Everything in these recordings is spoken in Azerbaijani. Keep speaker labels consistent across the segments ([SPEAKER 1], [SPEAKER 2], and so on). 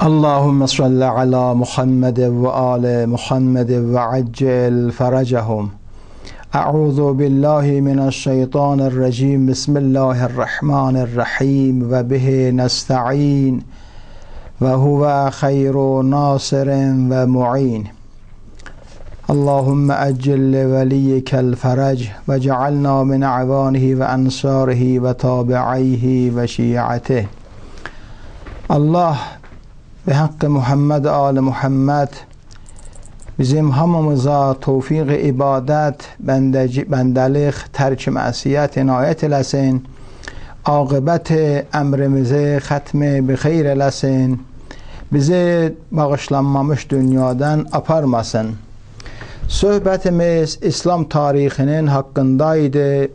[SPEAKER 1] اللهم صل على محمد وآل محمد وعجل فرجهم. أعوذ بالله من الشيطان الرجيم. بسم الله الرحمن الرحيم وبه نستعين وهو خير ناصر ومعين. اللهم أجل لوليك الفرج وجعلنا من أعوانه وأنصاره وتابعيه وشيعته. Allah به حق محمد آل محمد bizim hamımıza tevfik ibadet, bendelik, terk masiyet inayet eləsin. Aqibət əmrimizi xətmi bi xeyr eləsin. Bizi bağışlanmamış dünyadan aparmasın. Söhbətimiz İslam tarixinin haqqındaydı.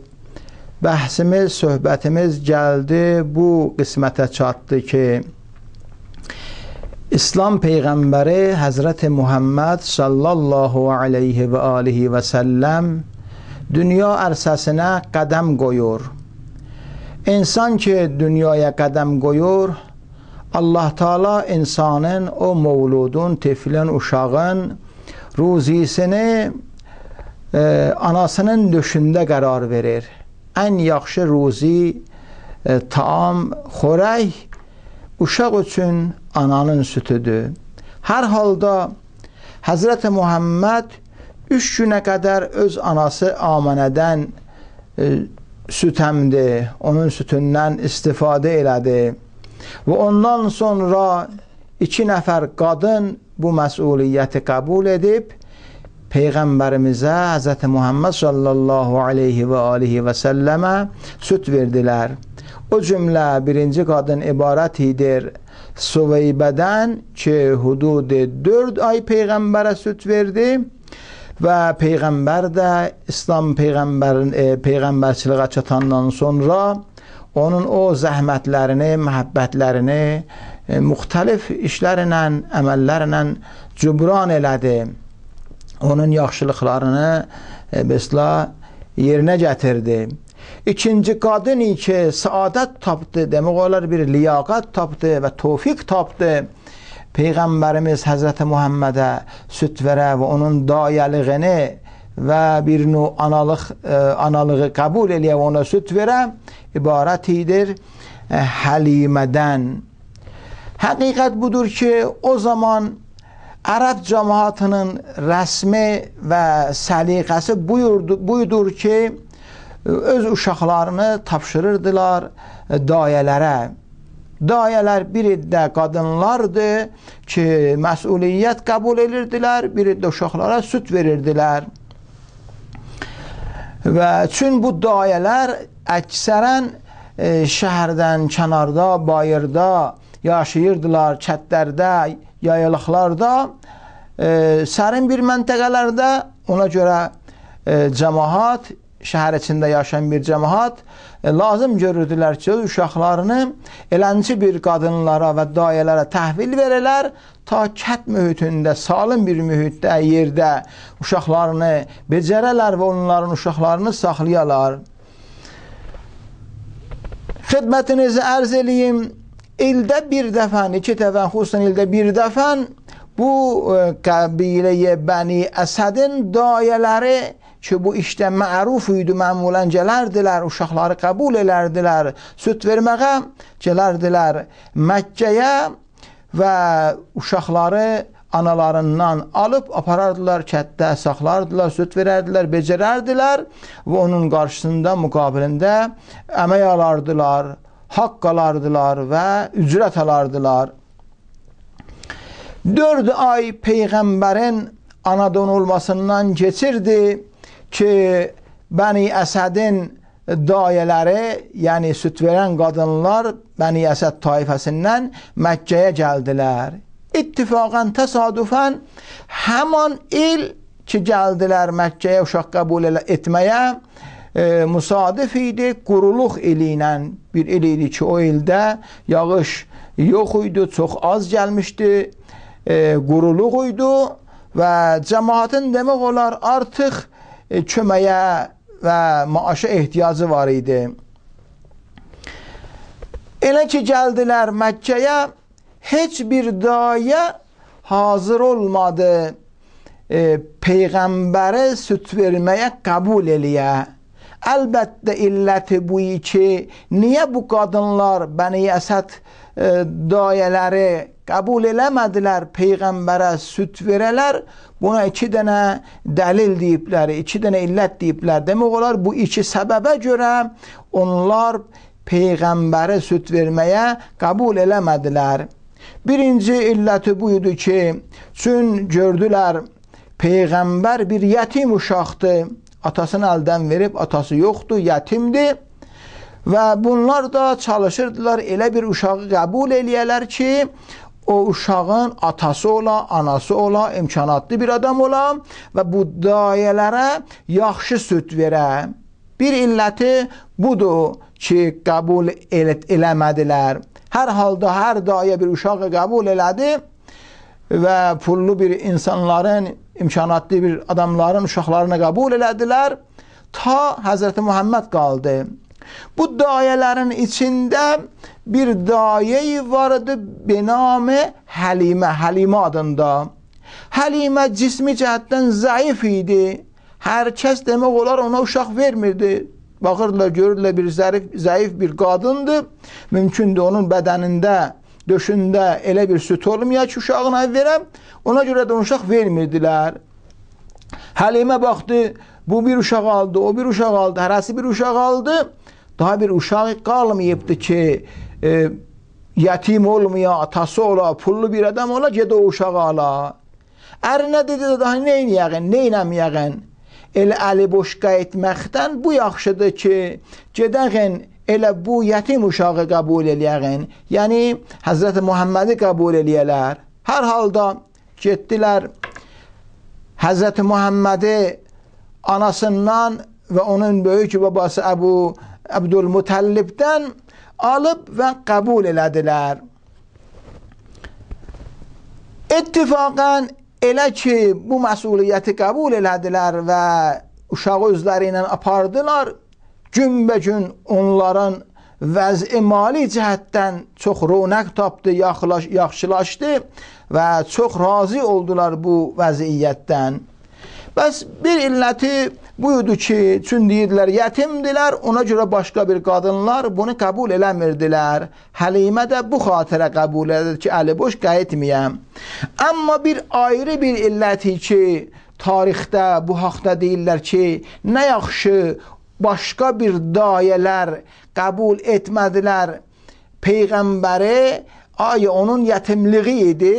[SPEAKER 1] Bəhsimiz, söhbətimiz gəldi, bu qismətə çatdı ki, İslam Peyğəmbəri Həzrəti Muhammed sallallahu aleyhi və alihi və səlləm dünya ərsəsinə qədəm qoyur. İnsan ki, dünyaya qədəm qoyur, Allah Teala insanın, o mevludun, tiflin, uşağın ruzisini anasının döşündə qərar verir. Ən yaxşı ruzi, taam, xörək uşaq üçün ananın sütüdür. Hər halda Həzrəti Muhammed 3 günə qədər öz anası Aminədən süt əmdi, onun sütündən istifadə elədi. Və ondan sonra 2 nəfər qadın bu məsuliyyəti qəbul edib, Peyğəmbərimizə, Həzrəti Muhammed sallallahu aleyhi və alihi və səlləmə süt verdilər. O cümlə birinci qadın ibarət idir Süveybədən ki, hudud 4 ay Peyğəmbərə süt verdi və Peyğəmbər də İslam Peyğəmbərçiliğə çatandan sonra onun o zəhmətlərini, məhəbbətlərini müxtəlif işlərlə, əməllərlə cübran elədi. Onun yaxşılıqlarını yerinə gətirdi. İkinci qadın ki, saadət tapdı, demək olar bir liyaqət tapdı və tevfik tapdı. Peyğəmbərimiz Həzrəti Muhammedə süt verə və onun dayəliyini və bir növ analığı qəbul eləyə və ona süt verə ibarət idir Həlimədən. Həqiqət budur ki, o zaman Ərəb cəmaatının rəsmi və səliqəsi buyurdur ki, öz uşaqlarını tapşırırdılar dayələrə. Dayələr bir iddə qadınlardır ki, məsuliyyət qəbul edirdilər, bir iddə uşaqlara süt verirdilər. Və çün bu dayələr əksərən şəhərdən, kənarda, bayırda yaşayırdılar, çətlərdə, yayalıqlarda, sərin bir məntəqələrdə. Ona görə cəmaat, şəhər içində yaşayan bir cəmaat lazım görürdülər ki, uşaqlarını elənci bir qadınlara və dayələrə təhvil verələr, ta kət mühitində, salim bir mühitdə, yerdə uşaqlarını becərələr və onların uşaqlarını saxlayalar. Xidmətinizi ərz eləyim, ildə bir dəfən, 2 dəfən, xüsusən ildə bir dəfən bu qəbiləyə Bəni Əsədin dayələri ki, bu işdə məruf idi, məmulən gələrdilər, uşaqları qəbul elərdilər, süt verməyə gələrdilər Məkkəyə və uşaqları analarından alıb aparardılar, kətdə saxlardılar, süt verərdilər, becərərdilər və onun qarşısında, müqabilində əmək alardılar, haqq alardılar və ücrət alardılar. 4 ay Peyğəmbərin anadan olmasından keçirdi ki, Bəni Əsədin dayələri, yəni süt verən qadınlar Bəni Əsəd taifəsindən Məkkəyə gəldilər. İttifaqən, təsadüfən həman il ki, gəldilər Məkkəyə uşaq qəbul etməyə, müsadif idi quruluq ili ilə. Bir il idi ki, o ildə yağış yox idi, çox az gəlmişdi, quruluq idi və cəmaatın demək olar artıq köməyə və maaşa ehtiyacı var idi. Elə ki, gəldilər Məkkəyə, hiçbir daye hazır olmadı peygambere süt vermeye kabul eliye. Elbette illeti bu ki niye bu kadınlar Beni Esed dayeleri kabul eləmədilər peygambere süt vereler? Buna 2 tane delil deyibler, 2 tane illet deyibler. Demek olar bu 2 sebebe göre onlar peygambere süt vermeye kabul eləmədilər. Birinci illeti buydu ki, çünkü gördüler peygamber bir yetim uşaqdı. Atasını elden verip atası yoktu, yetimdi. Ve bunlar da çalışırdılar elə bir uşağı kabul eləyələr ki, o uşağın atası ola, anası ola, imkanatlı bir adam ola ve bu dayelərə yaxşı süt verə. Bir illəti budur ki, kabul eləmədilər. Her halda her daye bir uşağı kabul elədi ve pullu bir insanların, imkanatlı bir adamların uşaqlarını kabul elədilər. Ta Hazreti Muhammed kaldı. Bu dayelerin içinde bir daye vardı benamı Halime, Halime adında. Halime cismi cəhətdən zayıf idi. Herkes demek olar ona uşaq vermirdi. Bakırdılar, görürlər bir zayıf bir kadındı. Mümkündür onun bedeninde, döşünde elə bir süt olmaya ki uşağına verəm. Ona göre de uşaq vermirdilər. Halime baktı, bu bir uşaq aldı, o bir uşaq aldı, hərəsi bir uşaq aldı. Daha bir uşağı kalmayıbdı ki yetim olmaya, atası ola, pullu bir adam ola, gede o uşağı ala. Ərinə dedi də daha neynəyəğin, neynəməyəğin? Elə əli boş qayıtmaqdan bu yaxşıdır ki, gedəğin elə bu yetim uşağı kabul eləyəğin. Yəni, Hazreti Muhammed'i kabul eləyələr. Hər halda getdilər Hazreti Muhammed'i anasından ve onun böyük babası Ebu Abdülmutallib'den alıp ve kabul elədilər. İttifakan elə ki bu məsuliyyəti kabul elədilər və uşağı özləri ilə apardılar. Günbegün onların vəzi mali cəhətdən çox ronak tapdı, yaxşılaşdı və çox razı oldular bu vəziyyətdən. Bəs bir illəti buydu ki, çünkü deyirlər yetimdiler, ona göre başka bir kadınlar bunu kabul eləmirdilər. Halime de bu xatirə kabul edir ki, əli boş qayıtmayam. Amma bir ayrı bir illəti ki, tarixdə bu haqda deyirlər ki, nə yaxşı başka bir dayeler kabul etmədilər peyğəmbəri, aya onun yetimliği idi.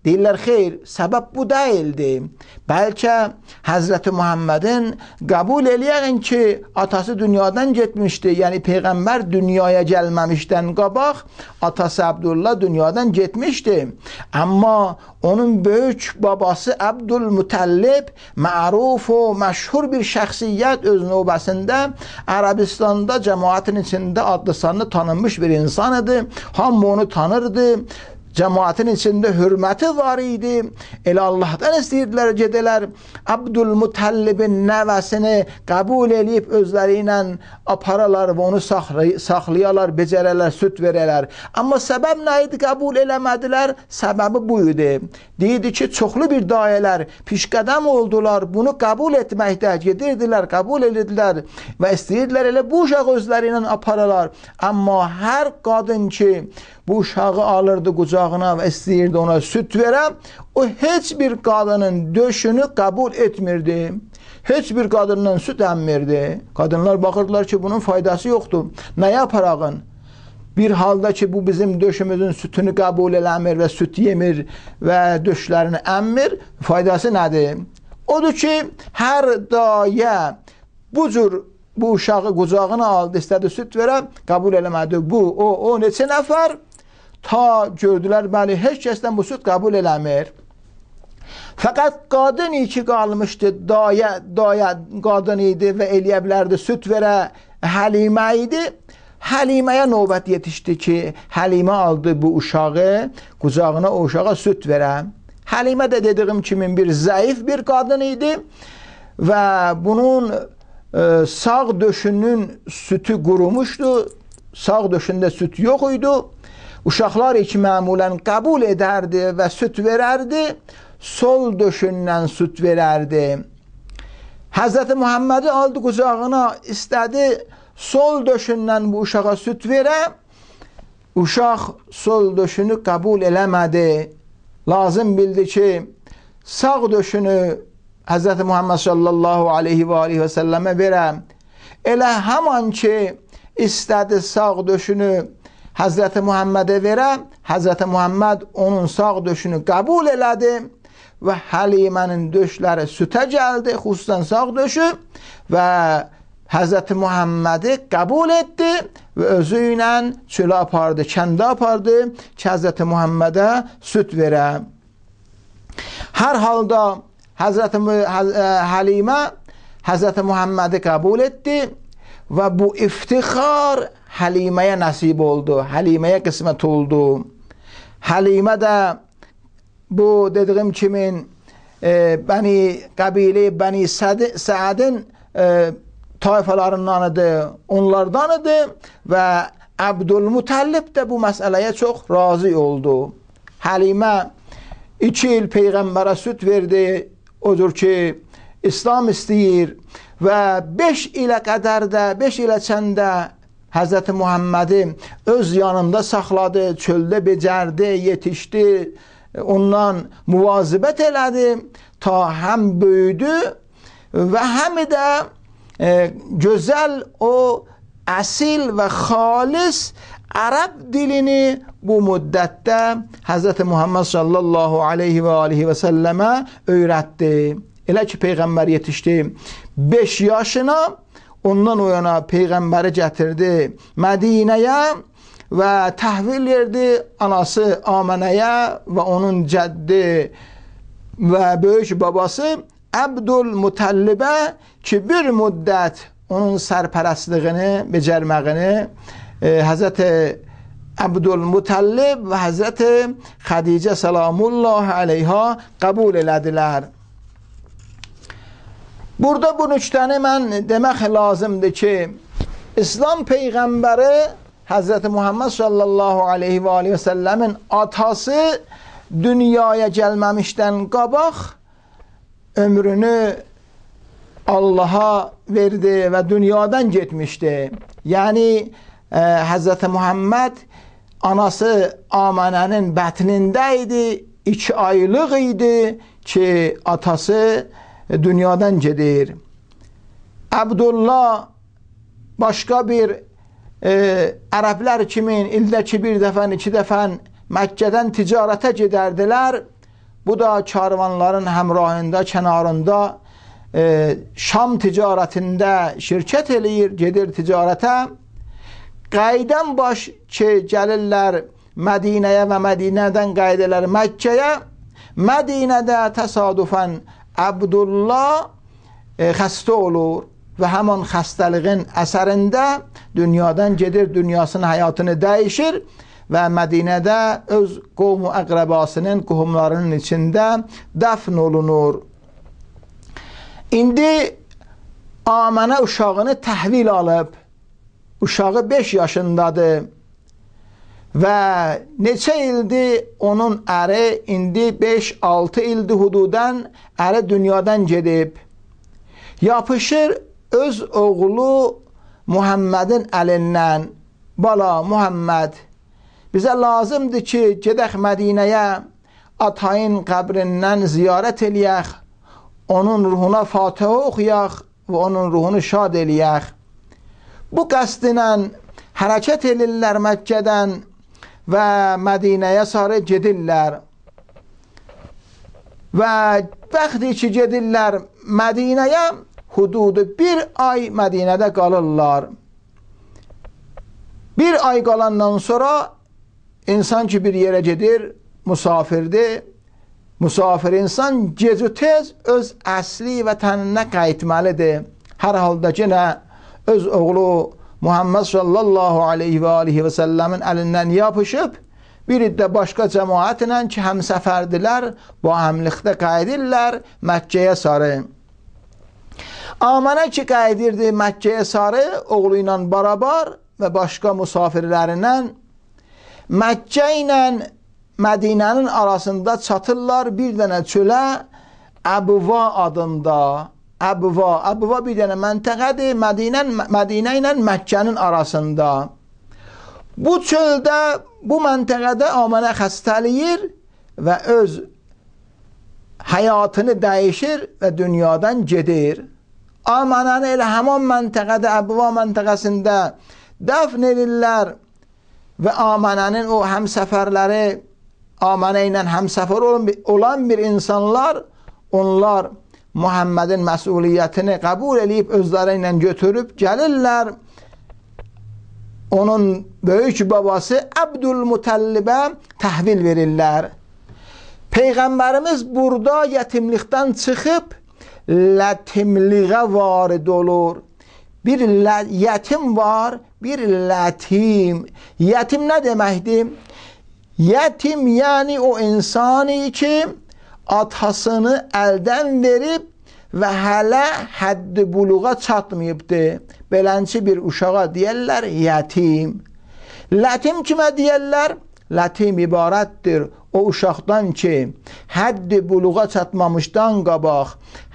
[SPEAKER 1] Deyirlər, xeyr, səbəb bu deyildi. Bəlkə Hazreti Muhammed'in kabul eləyəyin ki, atası dünyadan getmişdi. Yəni, Peyğəmbər dünyaya gəlməmişdən qabaq, atası Abdullah dünyadan getmişdi. Amma onun böyük babası Abdülmutallib məruf o məşhur bir şəxsiyyət öz növbəsində Ərəbistanda cəmaətin içində adlı sanlı tanınmış bir insan idi. Hamı onu tanırdı. Cemaatin içinde hürmeti var idi. Elə Allah'tan istəyirdilər, gedələr Abdülmutallibin nəvəsini kabul eləyib özləri ilə aparalar və onu saxlayalar, becərələr, süt verələr. Amma səbəb nə idi kabul eləmədilər? Səbəbi bu idi. Deyirdi ki, çoxlu bir dayelər pişqədəm oldular, bunu kabul etməkdə gedirdilər, kabul edirdilər və istəyirdilər elə bu uşaq özləri ilə aparalar. Amma hər qadın ki, bu uşağı alırdı qucağına ve istəyirdi ona süt verəm, o heç bir kadının döşünü kabul etmirdi. Heç bir kadından süt emmirdi. Kadınlar bakırdılar ki bunun faydası yoktu. Ne yaparağın? Bir halda ki bu bizim döşümüzün sütünü kabul eləmir ve süt yemir ve döşlerini emmir, faydası nedir? Odur ki her dayə bu cür bu uşağı qucağına aldı, istədi süt verəm, kabul eləmədi. Bu, o neçə nəfər? Ta gördülər, bəli, heç kəsdən bu süt kabul eləmir. Fəqət qadın ki qalmışdı, dayə qadın idi və eləyə bilərdi, süt verə Həlimə idi. Həliməyə növbət yetişdi ki, Həlimə aldı bu uşağı, qucağına o uşağa süt verə. Həlimə də dediyim kimi bir zəif bir qadın idi və bunun sağ döşünün sütü qurumuşdu, sağ döşündə süt yox idi. uşaqlar ki məmulən qəbul edərdi və süt verərdi, sol döşündən süt verərdi. Həzrəti Muhammədi aldı qucağına, istədi sol döşündən bu uşağa süt verə, uşaq sol döşünü qəbul eləmədi. Lazım bildi ki, sağ döşünü Həzrəti Muhammed sallallahu aleyhi və səlləmə verə. Elə həman ki, istədi sağ döşünü Həzrəti Muhammədə verə, Həzrəti Muhammed onun sağ döşünü qəbul elədi və Həlimənin döşləri sütə gəldi, xüsusən sağ döşü, və Həzrəti Muhammədi qəbul etdi və özü ilə çölə apardı, kəndə apardı ki, Həzrəti Muhammədə süt verə. Hər halda Həzrəti Həlimə Həzrəti Muhammədi qəbul etdi və bu iftixar Həliməyə nəsib oldu, Həliməyə qismət oldu. Həlimə də bu dediyim kimin qəbilə Bəni Səədin tayfalarındanıdır, onlardanıdır və Əbdülmutəllib də bu məsələyə çox razı oldu. Həlimə 2 il Peyğəmbərə süt verdi, odur ki, İslam istəyir və 5 ilə qədər də, 5 ilə çəndə Həzrəti Muhammədi öz yanında saxladı, çöldə becərdi, yetişdi, ondan muvazibət elədi, ta həm böyüdü və həm də gözəl o əsil və xalis ərəb dilini bu müddətdə Həzrəti Muhammed sallallahu aleyhi və səlləmə öyrətdi. Elə ki, Peyğəmbər yetişdi 5 yaşına, ondan o yana Peyğəmbəri gətirdi Mədinəyə və təhvil verdi anası Amanəyə və onun cəddi və böyük babası Əbdülmutəllibə ki, bir müddət onun sərpərəstliyini, becərməyini Həzrəti Əbdülmutəllib və Həzrəti Xədicə salamullah aleyha qəbul elədilər. Burada bu nüktəni mən demək lazımdır ki, İslam Peyğəmbəri Həzrəti Muhammed sallallahu aleyhi və səlləmin atası dünyaya gəlməmişdən qabaq ömrünü Allaha verdi və dünyadan getmişdi. Yəni Həzrəti Muhammed anası Amanənin bətnində idi, 2 aylıq idi ki, atası dünyadan gedir. Abdullah başqa bir ərəblər kimin ildəki bir dəfən, 2 dəfən Məkkədən ticarətə gedərdilər. Bu da karvanların həmrahında, kənarında Şam ticarətində şirkət eləyir, gedir ticarətə. Qaydən baş ki, gəlirlər Mədinəyə və Mədinədən qaydılar Məkkəyə. Mədinədə təsadüfən Abdullah xəstə olur və həman xəstəliğin əsərində dünyadan gedir, dünyasının həyatını dəyişir və Mədinədə öz qovmu əqrəbasının, qohumlarının içində dəfn olunur. İndi Amanə uşağını təhvil alıb, uşağı 5 yaşındadır və neçə ildir onun əri, indi 5-6 ildir hududən əri dünyadan gedib. Yapışır öz oğlu Muhammedin əlindən, bala Muhammed, bizə lazımdır ki, gedək Mədinəyə, atayın qəbrindən ziyarət eləyək, onun ruhuna Fatihə oxuyaq və onun ruhunu şad eləyək. Bu qəsdlə hərəkət edirlər Məkkədən və Mədinəyə sarı gedirlər. Və vaxtı ki gedirlər Mədinəyə, hududu 1 ay Mədinədə qalırlar. 1 ay qalandan sonra insan ki bir yerə gedir, musafirdir. Musafir insan gecə tez öz əsli vətəninə qayıtmalıdır. Hər halda yenə öz oğlu Muhammed sallallahu aleyhi və səlləmin əlindən yapışıb, bir iddə başqa cəmaətlə ki, həmsəfərdilər, bu həmlikdə qayıdirlər Məkkəyə sarı. Amanə ki qayıdirdi Məkkəyə sarı, oğlu ilə barabar və başqa musafirlərindən. Məkkə ilə Mədinənin arasında çatırlar bir dənə çölə, Əbva adında. Əbva bir dənə məntəqədir Mədinə ilə Məkkənin arasında. Bu çöldə, bu məntəqədə Aminə xəstəliyir və öz həyatını dəyişir və dünyadan gedir. Aminəni elə həman məntəqədə, Əbva məntəqəsində dəfn edirlər və Aminənin o həmsəfərləri, Aminə ilə həmsəfər olan bir insanlar, onlar Muhammedin məsuliyyətini qəbul edib özləri ilə götürüb gəlirlər. Onun böyük babası Əbdülmutəllibə təhvil verirlər. Peyğəmbərimiz burada yetimlikdən çıxıb lətimliğə varid olur. Bir yetim var, bir lətim. Yetim nə deməkdir? Yetim yəni o insani ki atasını əldən verib və hələ həddi buluğa çatmayıbdır. Belənçi bir uşağa deyərlər yetim. Lətim kimə deyərlər? Lətim ibarətdir o uşaqdan ki həddi buluğa çatmamışdan qabaq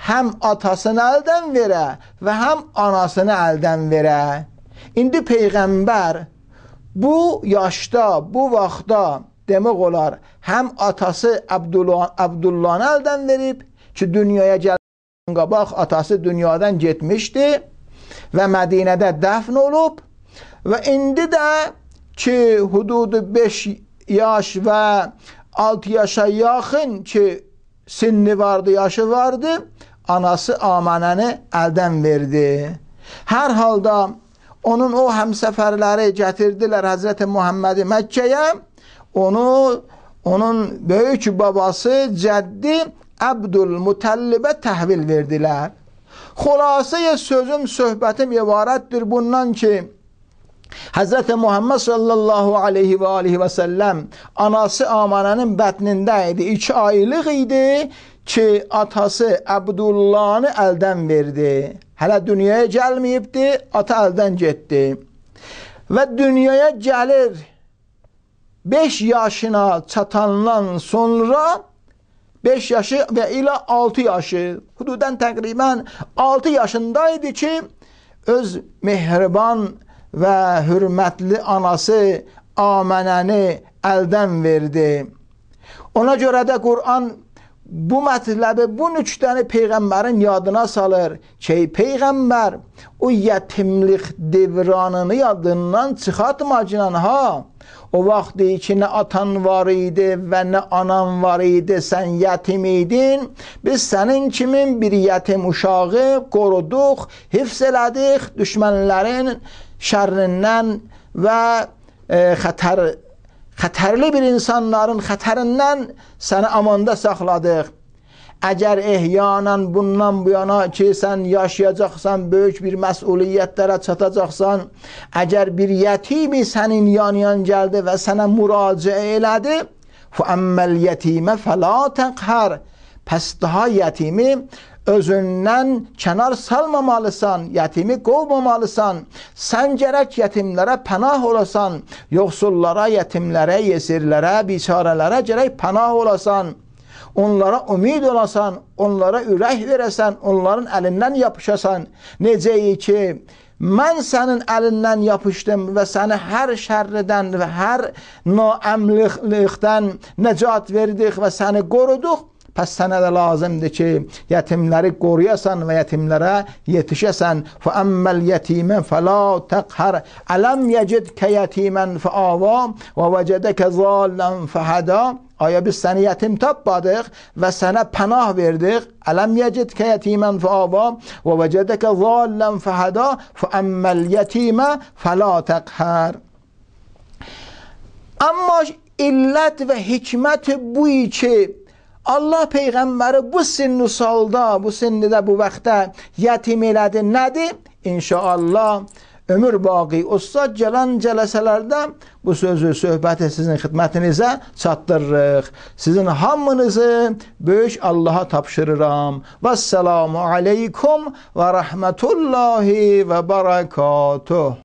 [SPEAKER 1] həm atasını əldən verə və həm anasını əldən verə. İndi Peyğəmbər bu yaşda, bu vaxtda demək olar, həm atası Abdullah'ın əldən verib ki, dünyaya gələn qabaq atası dünyadan getmişdi və Mədinədə dəfn olub və indi də ki, hududu 5 yaş və 6 yaşa yaxın ki, sinni vardı, yaşı vardı, anası Aminəni əldən verdi. Hər halda onun o həmsəfərləri gətirdilər Həzrəti Muhammedi Məkkəyə. Onun böyük babası cəddi Əbdülmutəllibə təhvil verdilər. Xülasəyə sözüm, söhbətim ibarətdir bundan ki, Həzrəti Muhammed sallallahu aleyhi və aleyhi və səlləm anası Aminənin bətnində idi. 2 aylıq idi ki, atası Əbdullah'ını əldən verdi. Hələ dünyaya gəlməyibdi, ata əldən getdi. Və dünyaya gəlir 5 yaşına çatandan sonra 5 yaşı və ilə 6 yaşı, hududən təqribən 6 yaşındaydı ki, öz mehriban və hürmətli anası Aminəni əldən verdi. Ona görə də Qur'an bu mətləbi, bu nüktəni Peyğəmbərin yadına salır ki, Peyğəmbər o yetimlik devranını yadından çıxartmacınan ha. O vaxt ki, nə atan var idi və nə anan var idi, sən yetim idin. Biz sənin kimin bir yetim uşağı qoruduq, hifz elədik, düşmənlərin şərrindən və xətərli bir insanların xətərindən səni amanda saxladıq. Əgər ehyanən bundan bu yana ki, sən yaşayacaqsan, böyük bir məsuliyyətlərə çatacaqsan, əgər bir yetimi sənin yan gəldi və sənə müraciə elədi, فَأَمَّا الْيَتِيمَ فَلَا تَقْهَرْ Pəs daha yetimi özündən kənar salmamalısan, yetimi qovmamalısan, sən gərək yetimlərə pənah olasan, yoxsullara, yetimlərə, yesirlərə, biçarələrə gərək pənah olasan, onlara ümid olasan, onlara ürək verəsən, onların əlindən yapışasan. Necə ki, mən sənin əlindən yapışdım və səni hər şərridən və hər naəmlikdən nəcat verdik və səni qoruduq. Pəs sənə də lazımdır ki, yetimləri qoruyasan və yetimlərə yetişəsən. فَأَمَّا الْيَتِيمَ فَلَا تَقْهَرْ أَلَمْ يَجِدْكَ يَتِيمًا فَآوَى وَوَجَدَكَ ضَالًّا فَهَدَى Aya biz səni yetim tapmadıq və sənə pənah verdik. Ələm yecidkə yetimən fəava və vəcədəkə zallən fəhəda fəəmməl yetimə fəla təqhər. Amma illət və hikmət bu ki, Allah Peyğəmbəri bu sinni salda, bu sinnidə, bu vaxtda yetim elədi. Nədir? İnşallah ömür baqi ustad gələn cələsələrdə bu sözü, söhbəti sizin xidmətinizə çatdırırıq. Sizin hamınızı böyük Allaha tapşırıram. Vəssalamu aleykum və rəhmətullahi və barakatuh.